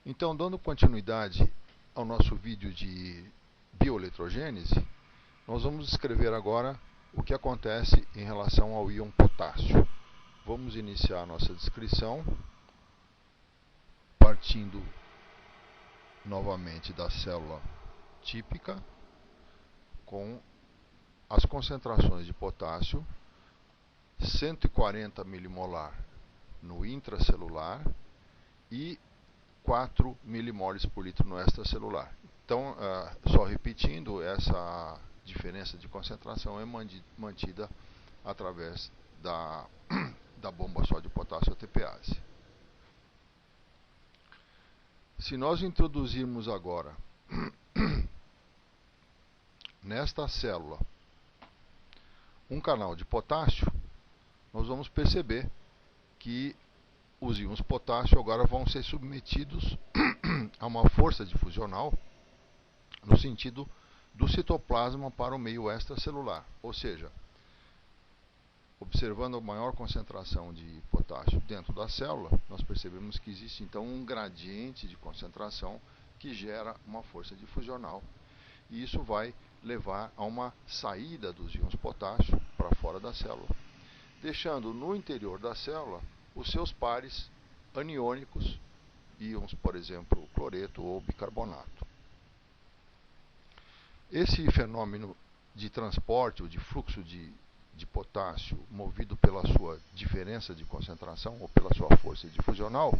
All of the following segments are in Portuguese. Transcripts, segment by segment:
Então, dando continuidade ao nosso vídeo de bioeletrogênese, nós vamos descrever agora o que acontece em relação ao íon potássio. Vamos iniciar a nossa descrição partindo novamente da célula típica com as concentrações de potássio 140 milimolar no intracelular e 4 milimoles por litro no extracelular. Então, só repetindo, essa diferença de concentração é mantida através da bomba só de potássio ATPase. Se nós introduzirmos agora nesta célula um canal de potássio, nós vamos perceber que os íons potássio agora vão ser submetidos a uma força difusional no sentido do citoplasma para o meio extracelular. Ou seja, observando a maior concentração de potássio dentro da célula, nós percebemos que existe então um gradiente de concentração que gera uma força difusional. E isso vai levar a uma saída dos íons potássio para fora da célula, deixando no interior da célula os seus pares aniônicos, íons, por exemplo, cloreto ou bicarbonato. Esse fenômeno de transporte ou de fluxo de potássio movido pela sua diferença de concentração ou pela sua força difusional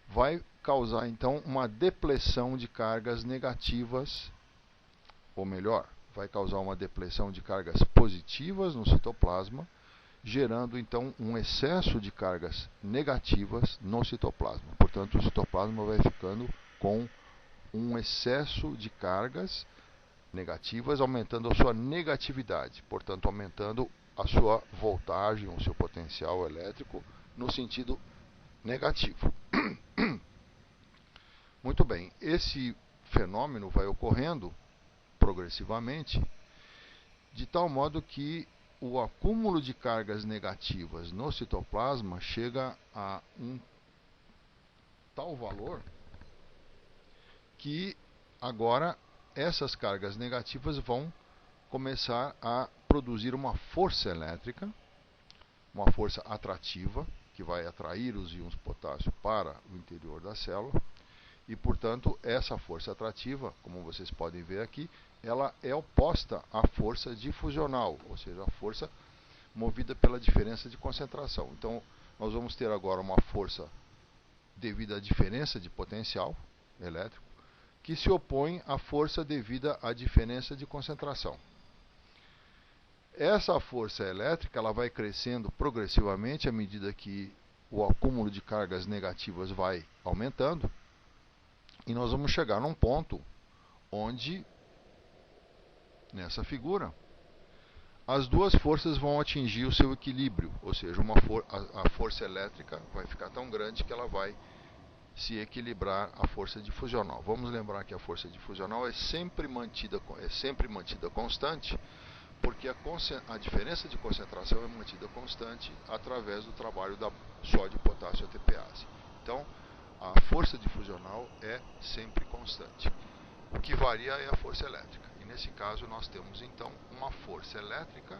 vai causar então uma depleção de cargas negativas, ou melhor, vai causar uma depleção de cargas positivas no citoplasma, gerando então um excesso de cargas negativas no citoplasma. Portanto, o citoplasma vai ficando com um excesso de cargas negativas, aumentando a sua negatividade, portanto, aumentando a sua voltagem, o seu potencial elétrico no sentido negativo. Muito bem, esse fenômeno vai ocorrendo progressivamente, de tal modo que o acúmulo de cargas negativas no citoplasma chega a um tal valor que agora essas cargas negativas vão começar a produzir uma força elétrica, uma força atrativa, que vai atrair os íons potássio para o interior da célula. E, portanto, essa força atrativa, como vocês podem ver aqui, ela é oposta à força difusional, ou seja, a força movida pela diferença de concentração. Então, nós vamos ter agora uma força devido à diferença de potencial elétrico, que se opõe à força devida à diferença de concentração. Essa força elétrica ela vai crescendo progressivamente à medida que o acúmulo de cargas negativas vai aumentando, e nós vamos chegar num ponto onde, nessa figura, as duas forças vão atingir o seu equilíbrio, ou seja, a força elétrica vai ficar tão grande que ela vai se equilibrar a força difusional. Vamos lembrar que a força difusional é sempre mantida constante, porque a diferença de concentração é mantida constante através do trabalho da sódio potássio ATPase. Então, a força difusional é sempre constante. O que varia é a força elétrica. E nesse caso nós temos então uma força elétrica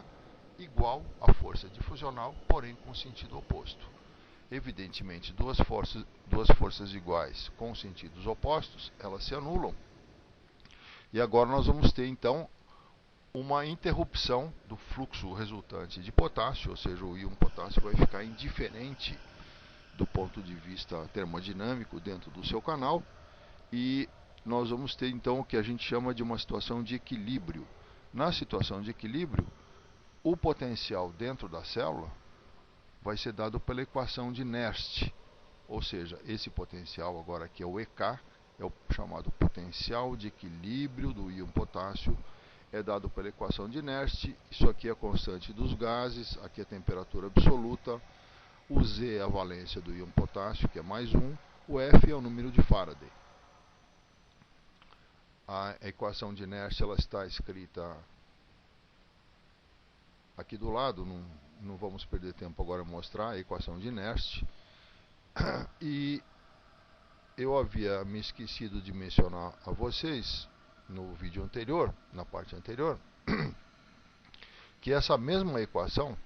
igual à força difusional, porém com sentido oposto. Evidentemente, duas forças iguais com sentidos opostos, elas se anulam. E agora nós vamos ter então uma interrupção do fluxo resultante de potássio, ou seja, o íon potássio vai ficar indiferente do ponto de vista termodinâmico dentro do seu canal, e nós vamos ter então o que a gente chama de uma situação de equilíbrio. Na situação de equilíbrio, o potencial dentro da célula vai ser dado pela equação de Nernst, ou seja, esse potencial agora aqui é o EK, é o chamado potencial de equilíbrio do íon potássio, é dado pela equação de Nernst. Isso aqui é a constante dos gases, aqui é a temperatura absoluta, o Z é a valência do íon potássio, que é mais 1, o F é o número de Faraday. A equação de Nernst ela está escrita aqui do lado, não vamos perder tempo agora em mostrar a equação de Nernst. E eu havia me esquecido de mencionar a vocês no vídeo anterior, na parte anterior, que essa mesma equação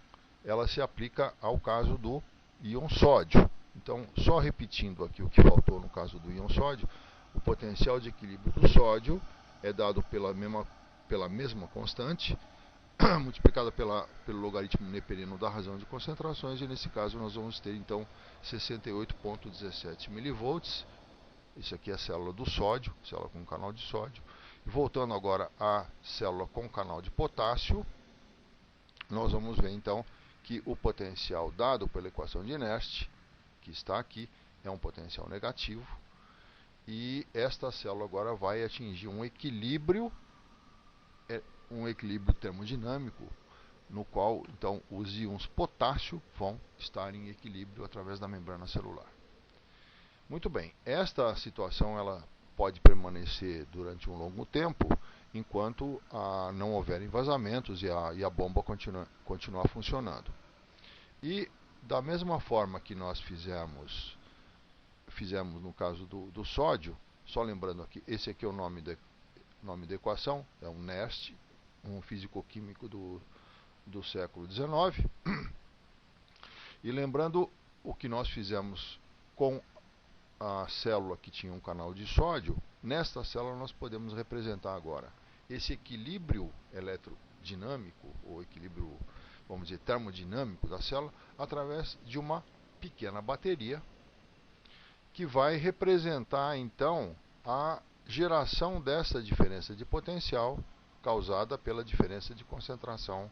ela se aplica ao caso do íon sódio. Então, só repetindo aqui o que faltou no caso do íon sódio, o potencial de equilíbrio do sódio é dado pela mesma constante multiplicada pelo logaritmo neperino da razão de concentrações, e nesse caso nós vamos ter então 68,17 mV. Isso aqui é a célula do sódio, célula com canal de sódio. E voltando agora à célula com canal de potássio, nós vamos ver então que o potencial dado pela equação de Nernst, que está aqui, é um potencial negativo, e esta célula agora vai atingir um equilíbrio termodinâmico, no qual então os íons potássio vão estar em equilíbrio através da membrana celular. Muito bem, esta situação ela pode permanecer durante um longo tempo, enquanto não houverem vazamentos e a bomba continuar funcionando. E da mesma forma que nós fizemos no caso do sódio, só lembrando aqui, esse aqui é o nome da equação, é um Nernst, um físico-químico do século XIX. E lembrando o que nós fizemos com a célula que tinha um canal de sódio, nesta célula nós podemos representar agora esse equilíbrio eletrodinâmico, ou equilíbrio, vamos dizer, termodinâmico da célula, através de uma pequena bateria, que vai representar então a geração dessa diferença de potencial causada pela diferença de concentração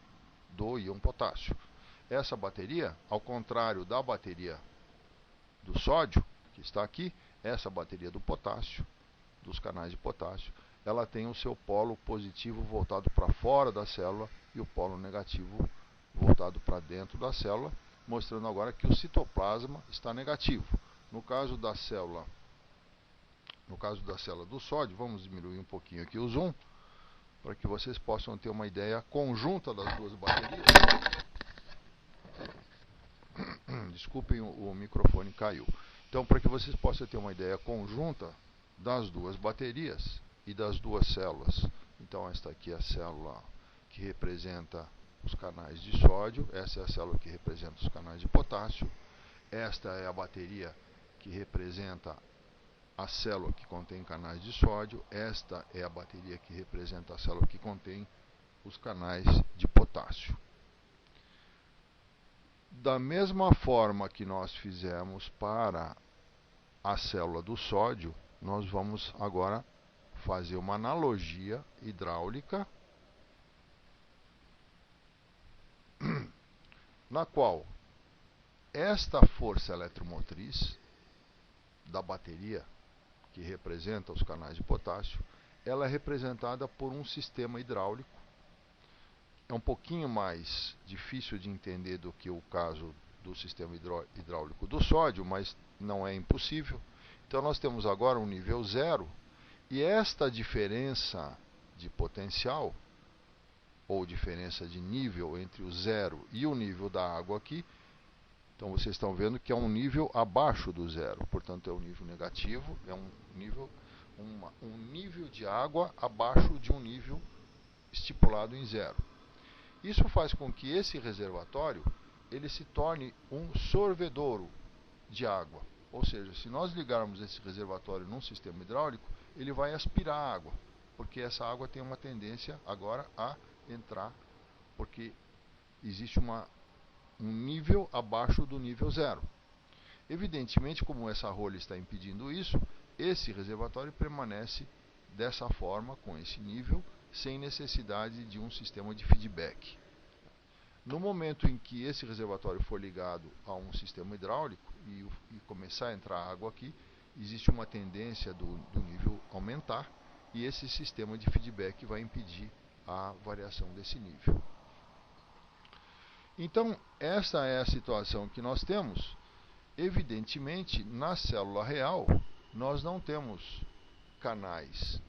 do íon potássio. Essa bateria, ao contrário da bateria do sódio, que está aqui, essa bateria do potássio, dos canais de potássio, ela tem o seu polo positivo voltado para fora da célula e o polo negativo voltado para dentro da célula, mostrando agora que o citoplasma está negativo. No caso da célula do sódio, vamos diminuir um pouquinho aqui o zoom, para que vocês possam ter uma ideia conjunta das duas baterias. Desculpem, o microfone caiu. Então, para que vocês possam ter uma ideia conjunta das duas baterias e das duas células. Então, esta aqui é a célula que representa os canais de sódio, essa é a célula que representa os canais de potássio, esta é a bateria que representa a célula que contém canais de sódio, esta é a bateria que representa a célula que contém os canais de potássio. Da mesma forma que nós fizemos para a célula do sódio, nós vamos agora fazer uma analogia hidráulica, na qual esta força eletromotriz da bateria, que representa os canais de potássio, ela é representada por um sistema hidráulico. É um pouquinho mais difícil de entender do que o caso do sistema hidráulico do sódio, mas não é impossível. Então nós temos agora um nível zero, e esta diferença de potencial, ou diferença de nível entre o zero e o nível da água aqui, então vocês estão vendo que é um nível abaixo do zero, portanto é um nível negativo, é um nível de água abaixo de um nível estipulado em zero. Isso faz com que esse reservatório ele se torne um sorvedouro de água. Ou seja, se nós ligarmos esse reservatório num sistema hidráulico, ele vai aspirar água, porque essa água tem uma tendência agora a entrar, porque existe um nível abaixo do nível zero. Evidentemente, como essa rolha está impedindo isso, esse reservatório permanece dessa forma, com esse nível, sem necessidade de um sistema de feedback. No momento em que esse reservatório for ligado a um sistema hidráulico e começar a entrar água aqui, existe uma tendência do nível aumentar, e esse sistema de feedback vai impedir a variação desse nível. Então, essa é a situação que nós temos. Evidentemente, na célula real, nós não temos canais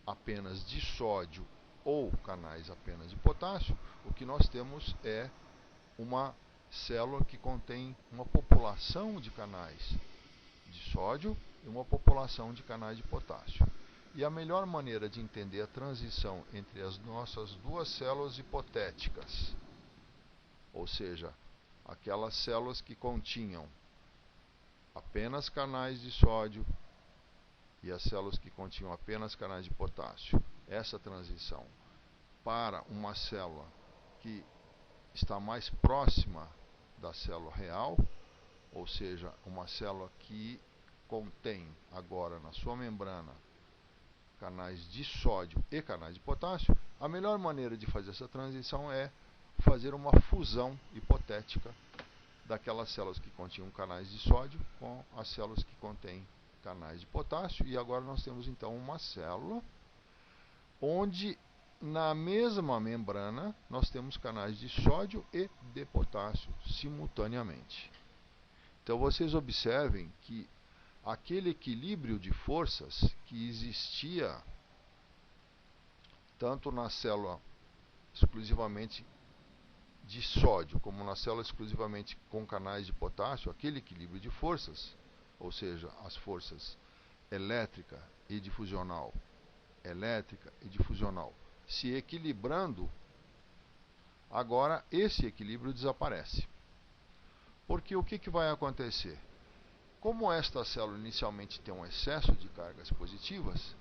apenas de sódio ou canais apenas de potássio. O que nós temos é uma célula que contém uma população de canais de sódio e uma população de canais de potássio. E a melhor maneira de entender a transição entre as nossas duas células hipotéticas, ou seja, aquelas células que continham apenas canais de sódio e as células que continham apenas canais de potássio, essa transição para uma célula que está mais próxima da célula real, ou seja, uma célula que contém agora na sua membrana canais de sódio e canais de potássio, a melhor maneira de fazer essa transição é fazer uma fusão hipotética daquelas células que continham canais de sódio com as células que contêm canais de potássio. E agora nós temos então uma célula onde na mesma membrana nós temos canais de sódio e de potássio simultaneamente. Então vocês observem que aquele equilíbrio de forças que existia tanto na célula exclusivamente de sódio como na célula exclusivamente com canais de potássio, aquele equilíbrio de forças, ou seja, as forças elétrica e difusional, se equilibrando, agora esse equilíbrio desaparece. Porque o que vai acontecer? Como esta célula inicialmente tem um excesso de cargas positivas,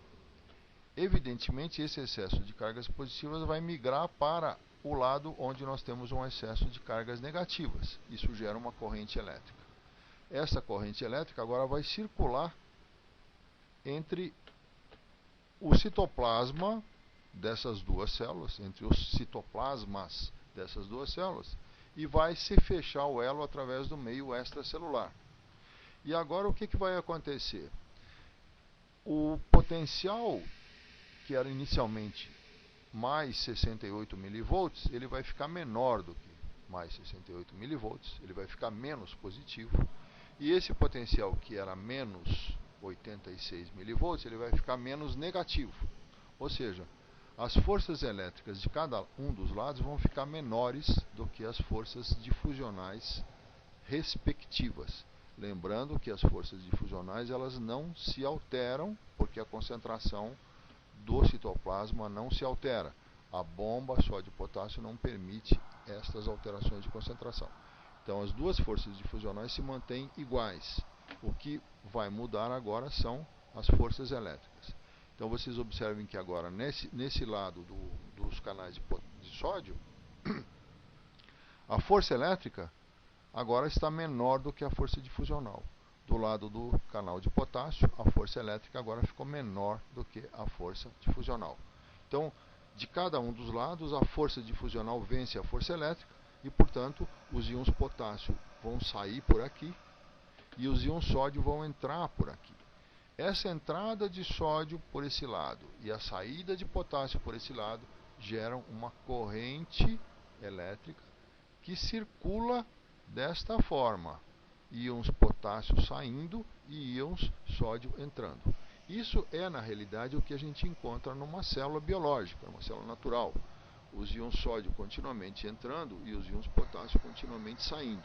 evidentemente esse excesso de cargas positivas vai migrar para o lado onde nós temos um excesso de cargas negativas. Isso gera uma corrente elétrica. Essa corrente elétrica agora vai circular entre o citoplasma dessas duas células, entre os citoplasmas dessas duas células, e vai se fechar o elo através do meio extracelular. E agora o que vai acontecer? O potencial, que era inicialmente mais 68 mV, ele vai ficar menor do que mais 68 mV, ele vai ficar menos positivo. E esse potencial, que era menos 86 mV, ele vai ficar menos negativo. Ou seja, as forças elétricas de cada um dos lados vão ficar menores do que as forças difusionais respectivas. Lembrando que as forças difusionais elas não se alteram, porque a concentração do citoplasma não se altera. A bomba sódio e potássio não permite estas alterações de concentração. Então as duas forças difusionais se mantêm iguais. O que vai mudar agora são as forças elétricas. Então vocês observem que agora nesse lado dos canais de sódio, a força elétrica agora está menor do que a força difusional. Do lado do canal de potássio, a força elétrica agora ficou menor do que a força difusional. Então, de cada um dos lados, a força difusional vence a força elétrica e, portanto, os íons potássio vão sair por aqui e os íons sódio vão entrar por aqui. Essa entrada de sódio por esse lado e a saída de potássio por esse lado geram uma corrente elétrica que circula desta forma, íons potássio saindo e íons sódio entrando. Isso é, na realidade, o que a gente encontra numa célula biológica, numa célula natural. Os íons sódio continuamente entrando e os íons potássio continuamente saindo.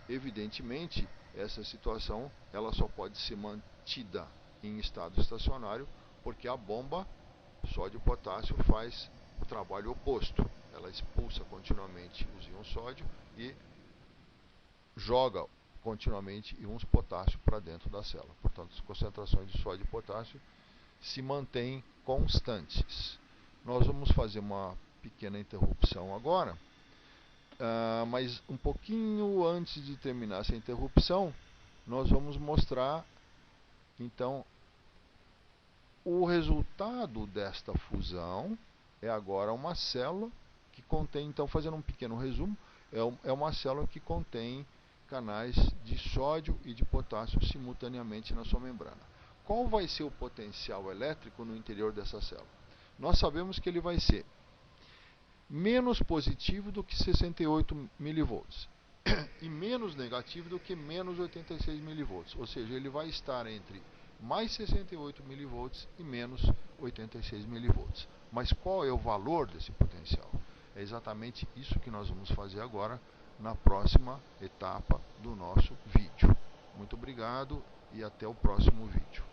Evidentemente, essa situação ela só pode ser mantida em estado estacionário porque a bomba sódio-potássio faz o trabalho oposto. Ela expulsa continuamente os íons sódio e joga continuamente íons potássio para dentro da célula. Portanto, as concentrações de sódio e potássio se mantêm constantes. Nós vamos fazer uma pequena interrupção agora, mas um pouquinho antes de terminar essa interrupção, nós vamos mostrar então o resultado desta fusão. É agora uma célula que contém, então fazendo um pequeno resumo, é uma célula que contém canais de sódio e de potássio simultaneamente na sua membrana. Qual vai ser o potencial elétrico no interior dessa célula? Nós sabemos que ele vai ser menos positivo do que 68 mV e menos negativo do que menos 86 mV, ou seja, ele vai estar entre mais 68 mV e menos 86 mV. Mas qual é o valor desse potencial? É exatamente isso que nós vamos fazer agora na próxima etapa do nosso vídeo. Muito obrigado e até o próximo vídeo.